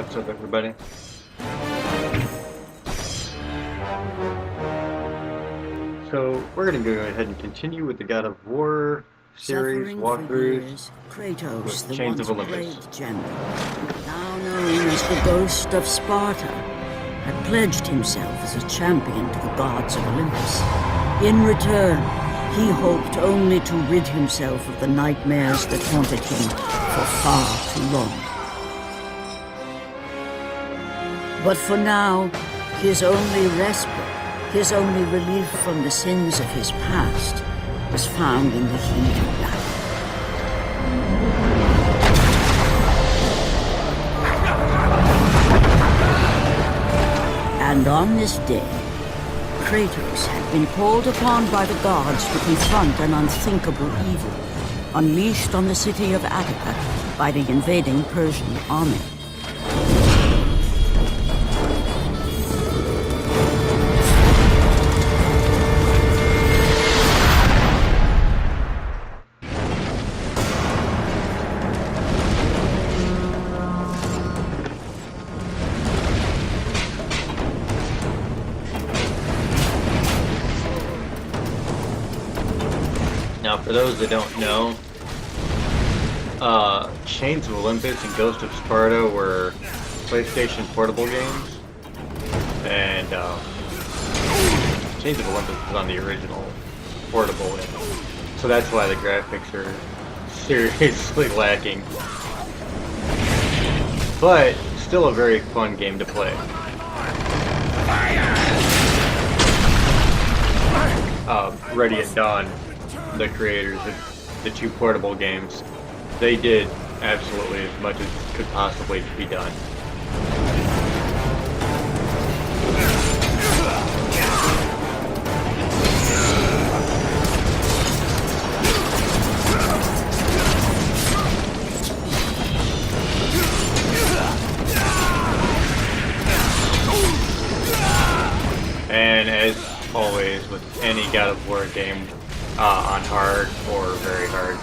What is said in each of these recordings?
What's up, everybody? So we're gonna go ahead and continue with the God of War series walkthroughs Kratos, with the Chains once of Olympus. great general, now known as the Ghost of Sparta, had pledged himself as a champion to the gods of Olympus. In return, he hoped only to rid himself of the nightmares that haunted him for far too long. But for now, his only respite, his only relief from the sins of his past, was found in the heat of battle. And on this day, Kratos had been called upon by the gods to confront an unthinkable evil, unleashed on the city of Attica by the invading Persian army. Now, for those that don't know, Chains of Olympus and Ghost of Sparta were PlayStation portable games, and Chains of Olympus was on the original portable, so that's why the graphics are seriously lacking. But still a very fun game to play. Ready at Dawn, the creators of the two portable games, they did absolutely as much as could possibly be done. And as always with any God of War game, on hard or very hard,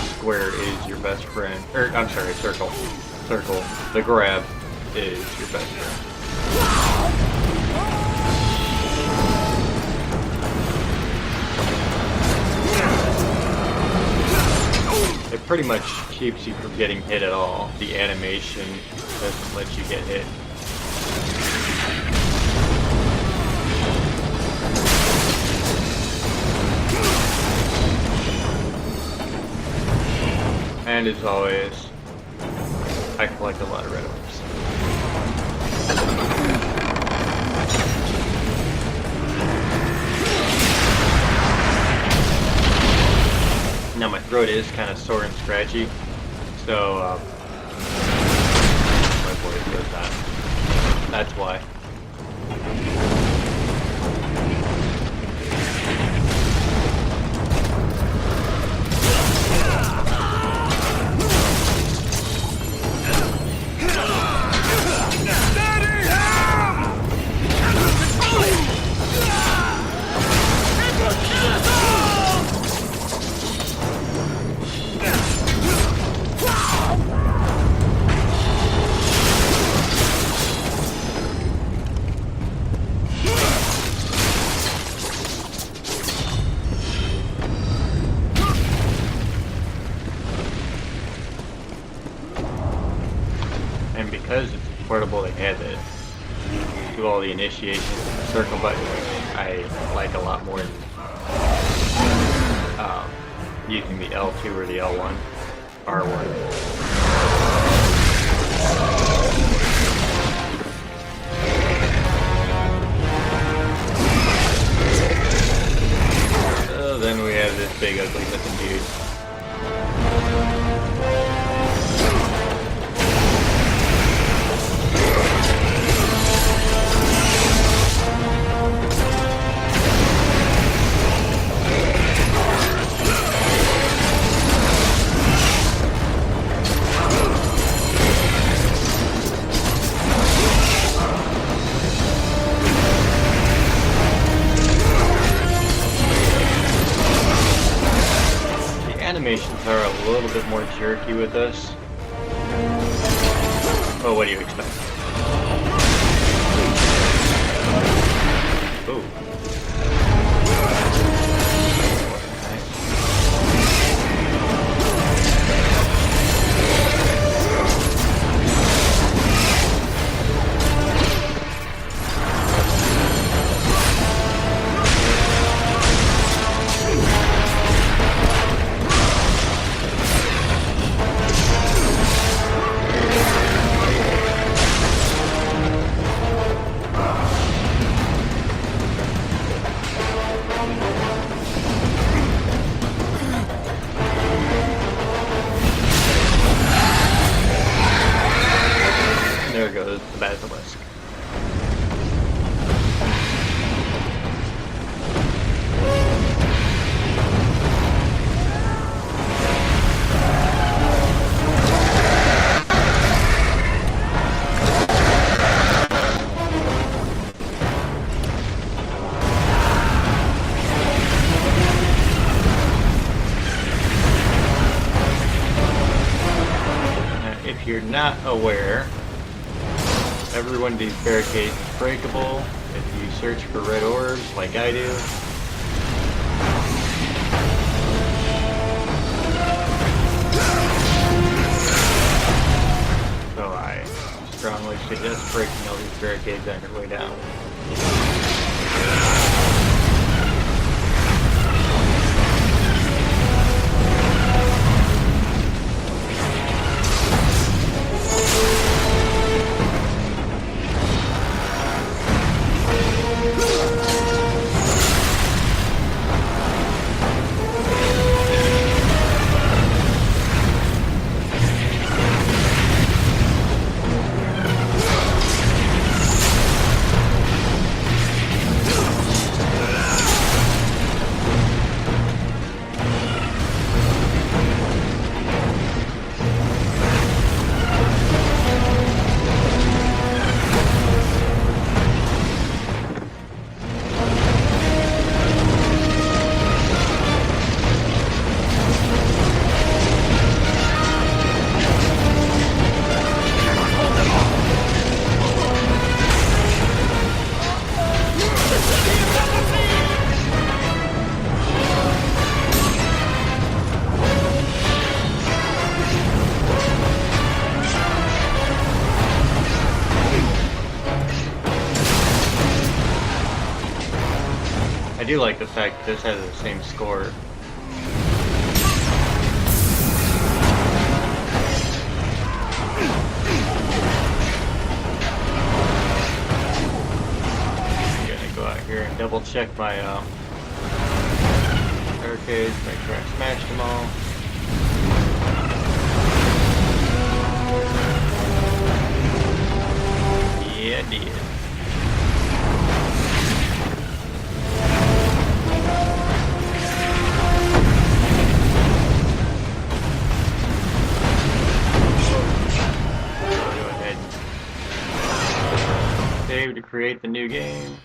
square is your best friend. Or, I'm sorry, circle. Circle. The grab is your best friend. It pretty much keeps you from getting hit at all. The animation doesn't let you get hit. And as always, I collect a lot of red orbs. Now my throat is kind of sore and scratchy, so my voice does that. That's why. And because it's portable, they had to do all the initiations with the circle button, which I like a lot more than using the L2 or the L1, R1. So then we have this big ugly looking dude. Animations are a little bit more jerky with us. Well, what do you expect? Ooh. There goes the basilisk. If you're not aware, every one of these barricades is breakable if you search for red orbs like I do. So I strongly suggest breaking all these barricades on your way down. I do like the fact that this has the same score. I'm gonna go out here and double check my barricades, make sure I smashed them all. Yeah, I did. Save to create the new game.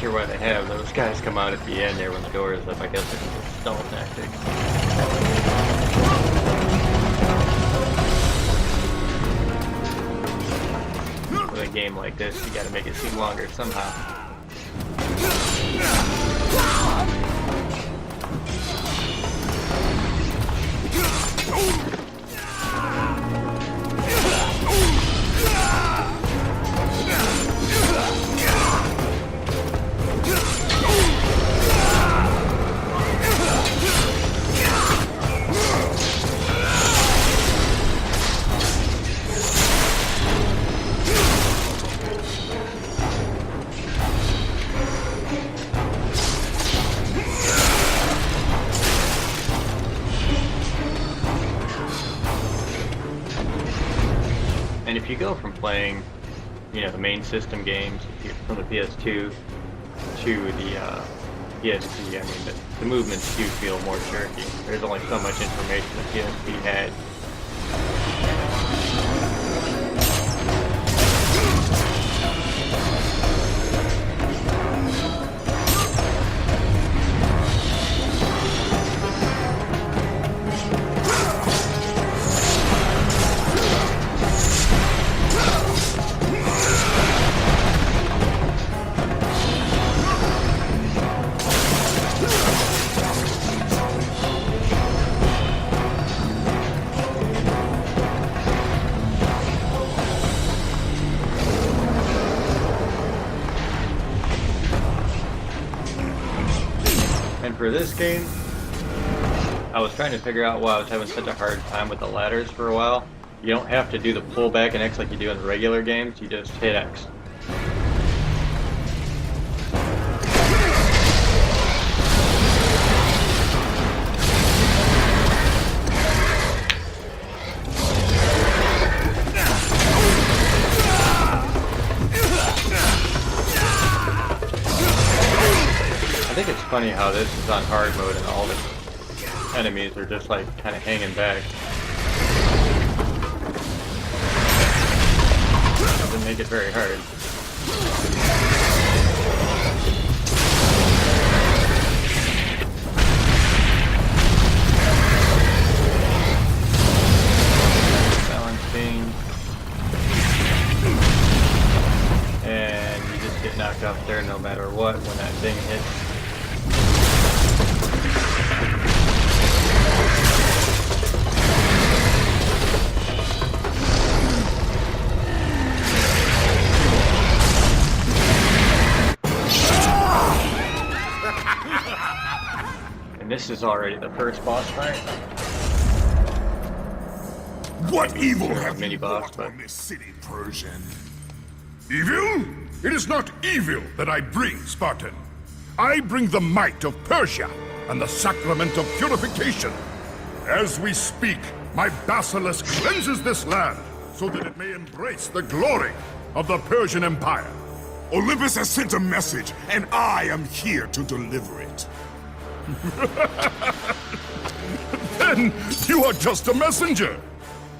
sure why they have. Those guys come out at the end there when the door is up. I guess it's a stall tactic. With a game like this, you gotta make it seem longer somehow. And if you go from playing, the main system games from the PS2 to the PSP, I mean, the movements do feel more jerky. There's only so much information the PSP had. And for this game, I was trying to figure out why I was having such a hard time with the ladders for a while. You don't have to do the pull back and X like you do in the regular games, you just hit X. I think it's funny how this is on hard mode and all the enemies are just like kind of hanging back. Doesn't make it very hard. Balancing. And you just get knocked off there no matter what when that thing hits. And this is already the first boss fight. What evil have mini you boss, brought on this city, Persian? Evil? It is not evil that I bring, Spartan. I bring the might of Persia and the sacrament of purification. As we speak, my basilisk cleanses this land so that it may embrace the glory of the Persian Empire. Olympus has sent a message, and I am here to deliver it. Then you are just a messenger.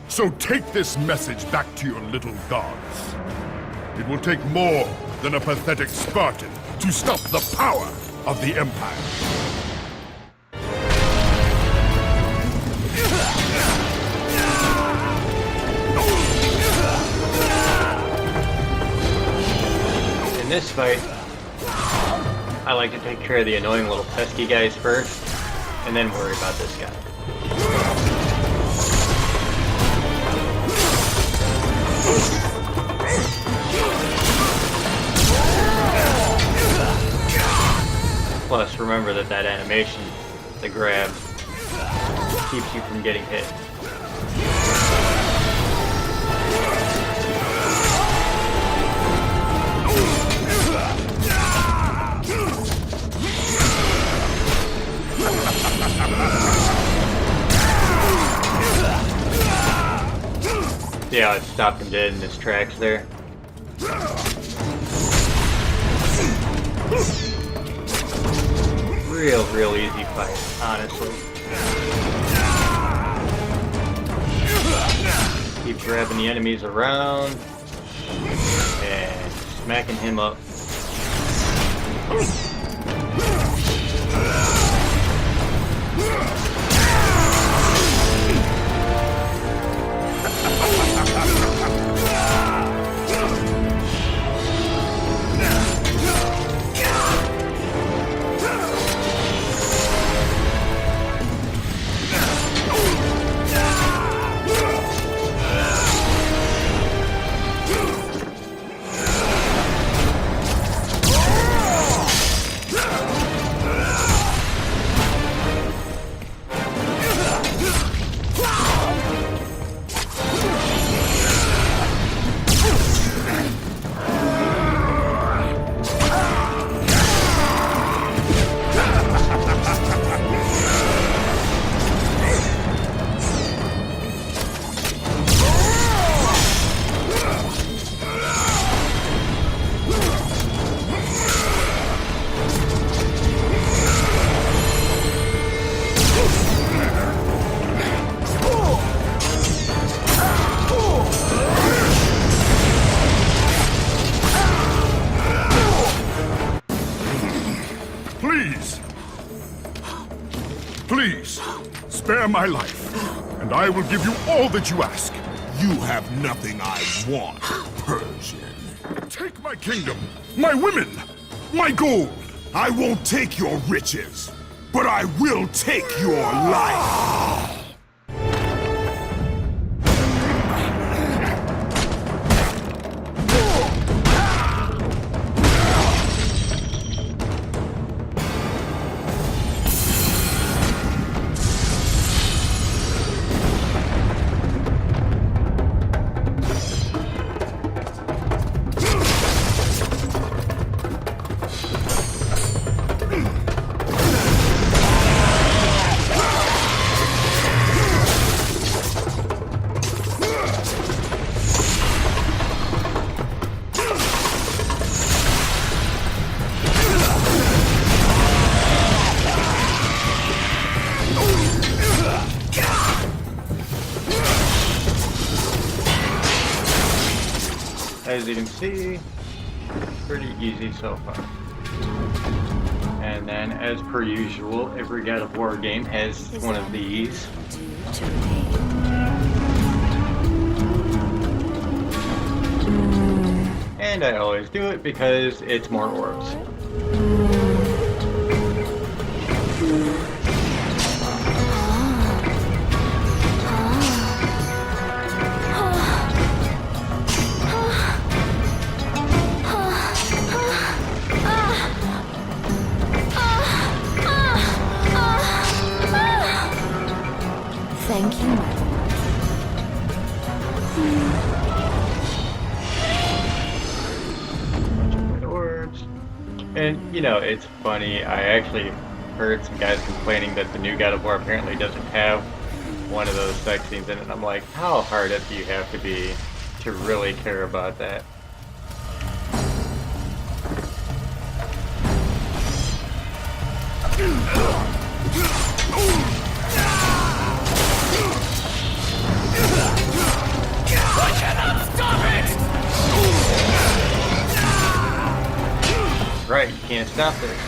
So take this message back to your little gods. It will take more than a pathetic Spartan to stop the power of the Empire. In this fight, I like to take care of the annoying little pesky guys first, and then worry about this guy. Plus, remember that animation, the grab, keeps you from getting hit. Yeah, it stopped him dead in his tracks there. Real easy fight, honestly. Keep grabbing the enemies around and smacking him up. Please, spare my life, and I will give you all that you ask. You have nothing I want, Persian. Take my kingdom, my women, my gold. I won't take your riches, but I will take your life. As you can see, pretty easy so far. And then, as per usual, every God of War game has one of these. And I always do it because it's more orbs. Thank you. Orbs. And, you know, it's funny, I actually heard some guys complaining that the new God of War apparently doesn't have one of those sex scenes in it. And I'm like, how hard up do you have to be to really care about that? Right, you can't stop this.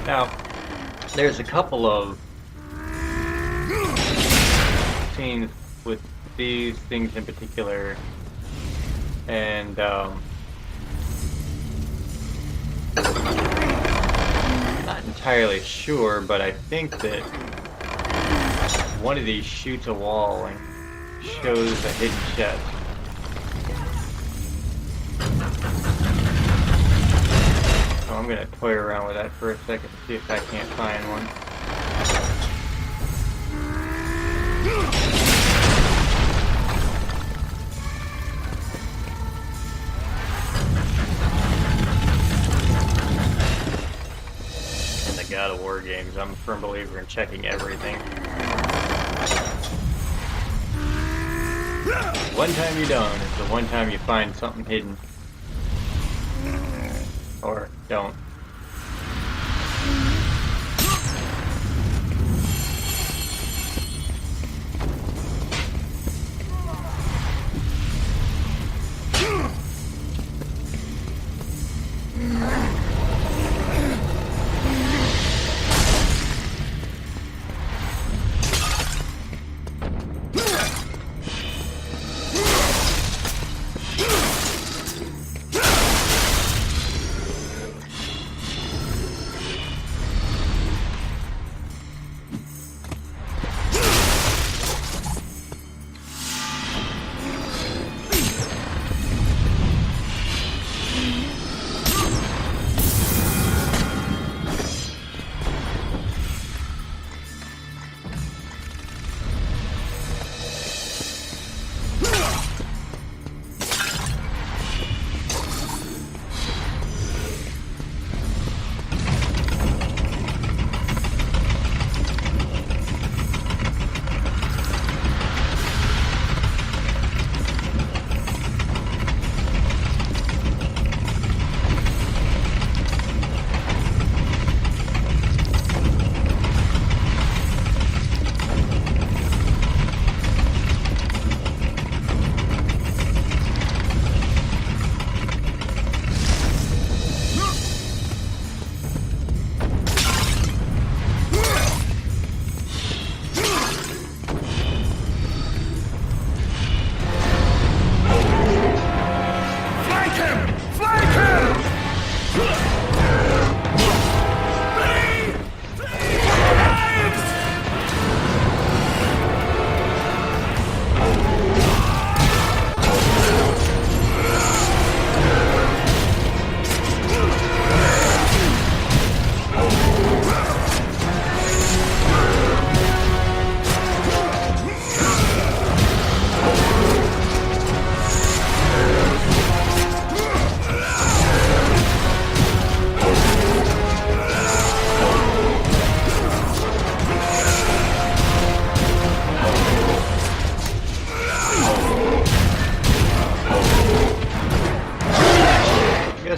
Now, there's a couple of scenes with these things in particular, and Not entirely sure, but I think that one of these shoots a wall and shows a hidden chest. So I'm gonna toy around with that for a second, see if I can't find one. God of War games, I'm a firm believer in checking everything. One time you don't, it's the one time you find something hidden. Or don't.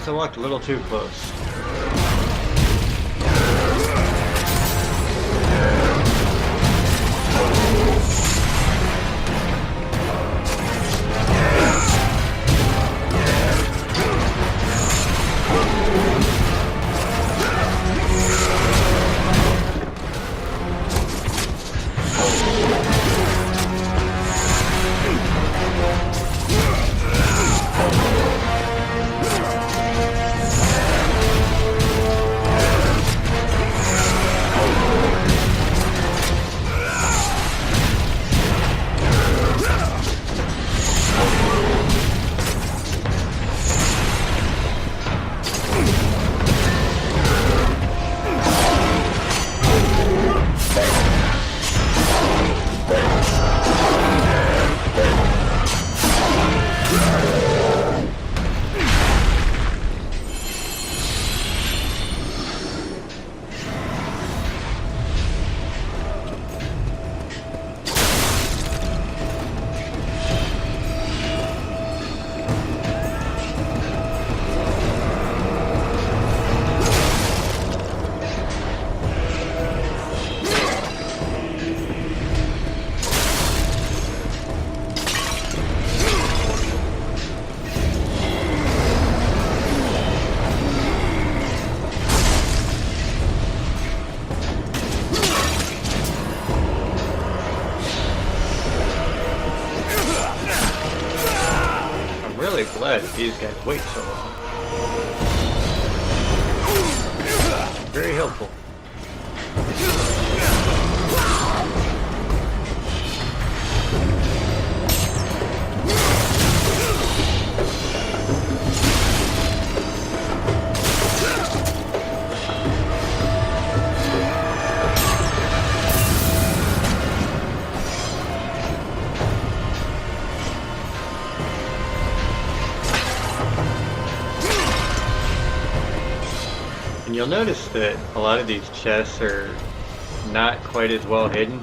I walked a little too close. Glad these guys wait so long. Very helpful. And you'll notice that a lot of these chests are not quite as well hidden.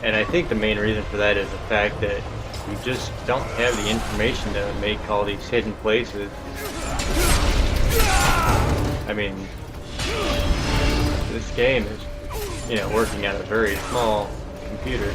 And I think the main reason for that is the fact that you just don't have the information to make all these hidden places. I mean, this game is, you know, working on a very small computer.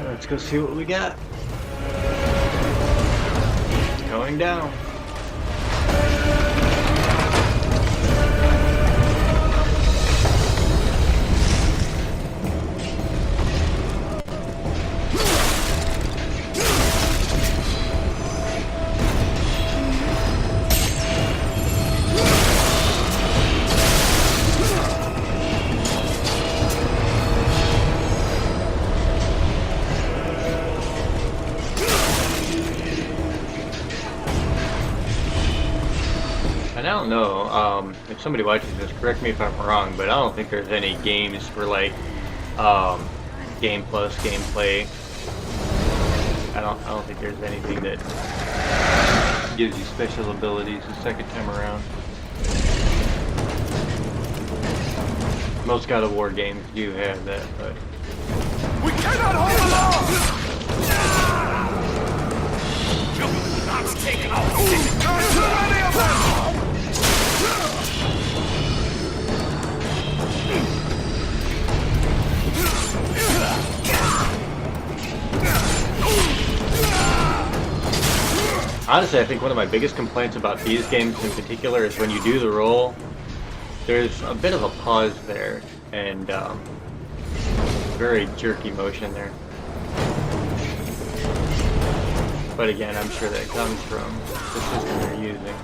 Let's go see what we got. Going down. And I don't know, if somebody watches this, correct me if I'm wrong, but I don't think there's any games for like, game plus gameplay. I don't think there's anything that gives you special abilities the second time around. Most God of War games do have that, but We cannot hold along! Not taken out! There's too many of them! honestly, I think one of my biggest complaints about these games in particular is when you do the roll, there's a bit of a pause there, and very jerky motion there. But again, I'm sure that comes from the system they're using.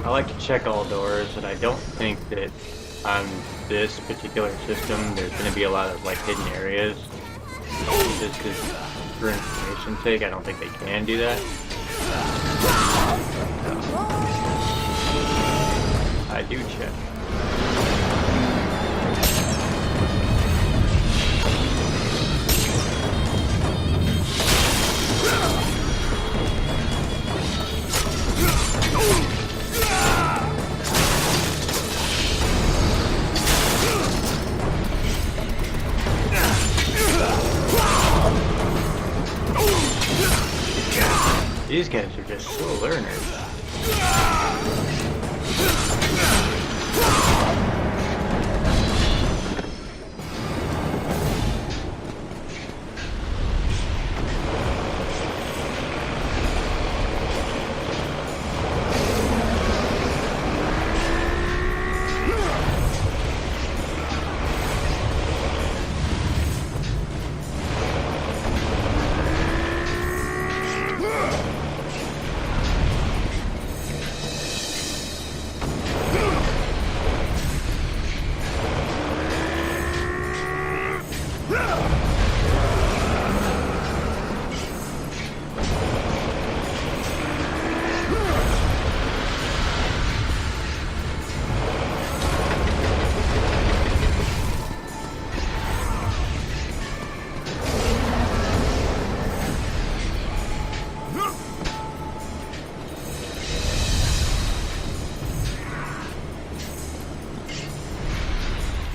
I like to check all doors, and I don't think that on this particular system there's going to be a lot of like hidden areas. Just because, for information's sake, I don't think they can do that. I do check. These guys are just slow learners.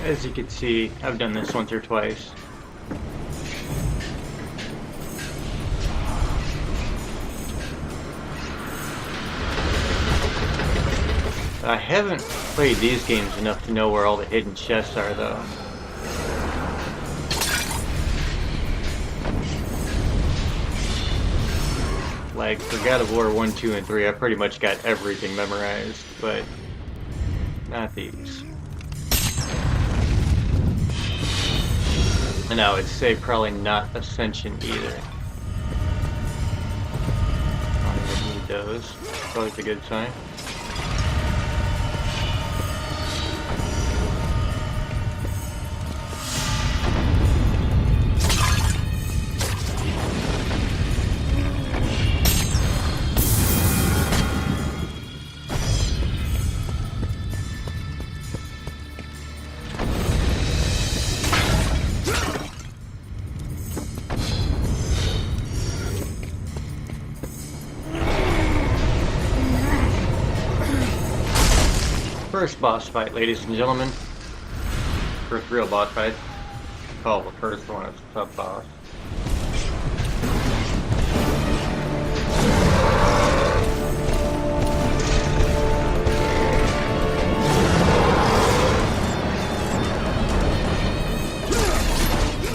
As you can see, I've done this once or twice. I haven't played these games enough to know where all the hidden chests are, though. Like, for God of War 1, 2, and 3, I pretty much got everything memorized, but not these. And I would say probably not Ascension either. I don't even need those. Probably a good sign. First boss fight, ladies and gentlemen. First real boss fight. Call the first one a sub-boss.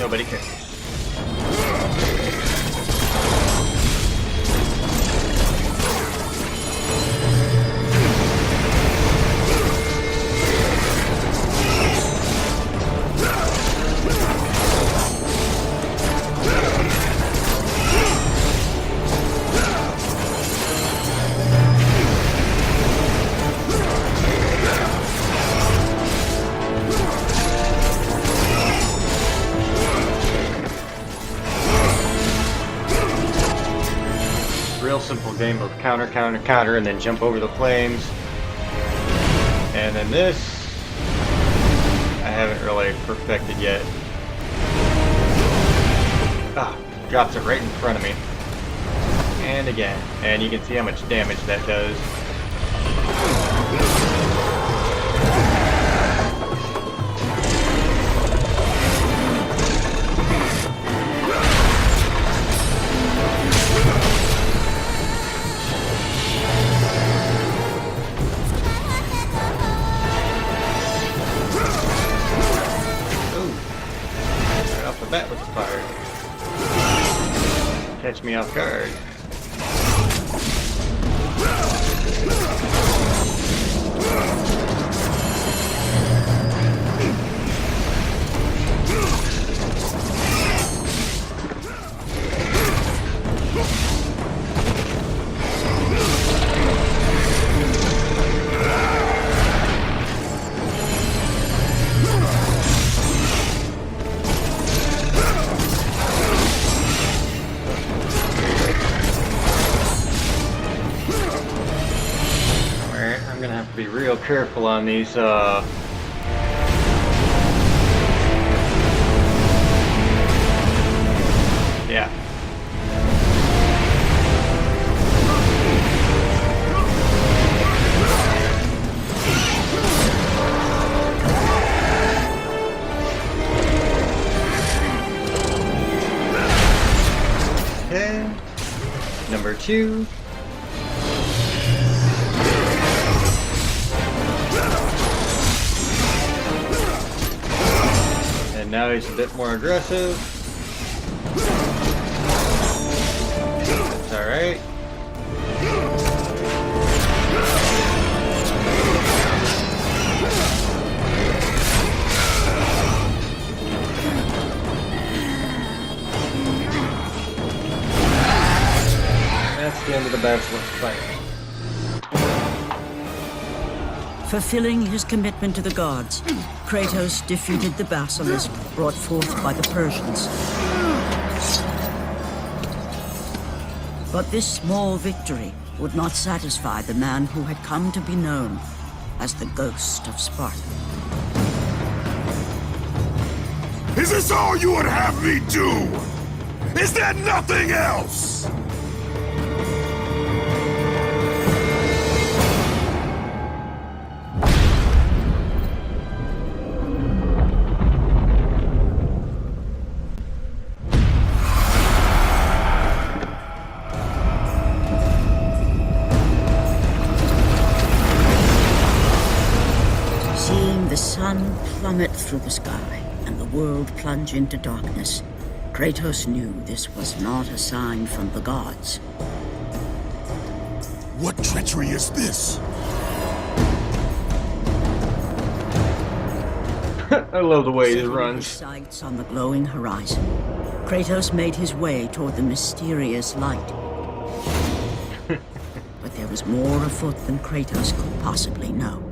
Nobody cares. Real simple game of counter, counter, counter, and then jump over the flames. And then this, I haven't really perfected yet. Ah, drops it right in front of me. And again, and you can see how much damage that does. That was fired. Catch me off guard. careful on these, yeah. Okay. Number 2. And now he's a bit more aggressive. That's alright. That's the end of the basilisk fight. Fulfilling his commitment to the gods, Kratos defeated the basilisk brought forth by the Persians. But this small victory would not satisfy the man who had come to be known as the Ghost of Sparta. Is this all you would have me do? Is there nothing else? Seeing the sun plummet through the sky and the world plunge into darkness, Kratos knew this was not a sign from the gods. What treachery is this? I love the way he Setting his runs. sights on the glowing horizon, Kratos made his way toward the mysterious light. But there was more afoot than Kratos could possibly know.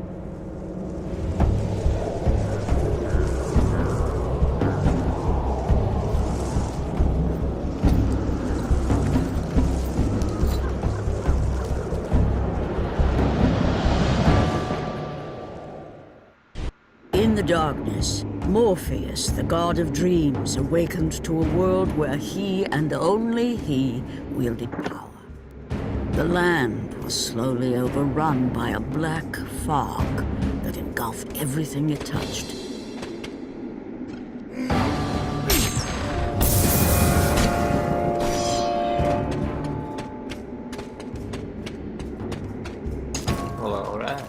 In the darkness, Morpheus, the god of dreams, awakened to a world where he and only he wielded power. The land was slowly overrun by a black fog that engulfed everything it touched. Well, alright.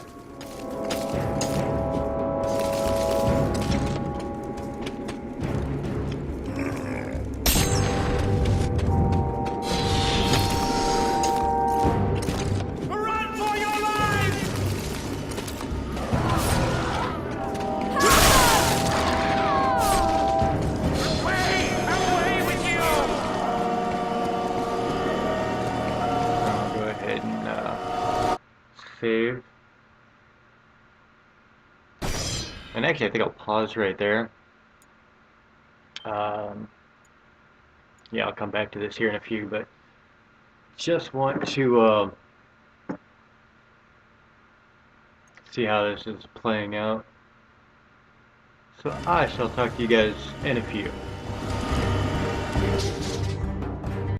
Save. And actually, I think I'll pause right there. Yeah, I'll come back to this here in a few, but just want to see how this is playing out. So I shall talk to you guys in a few.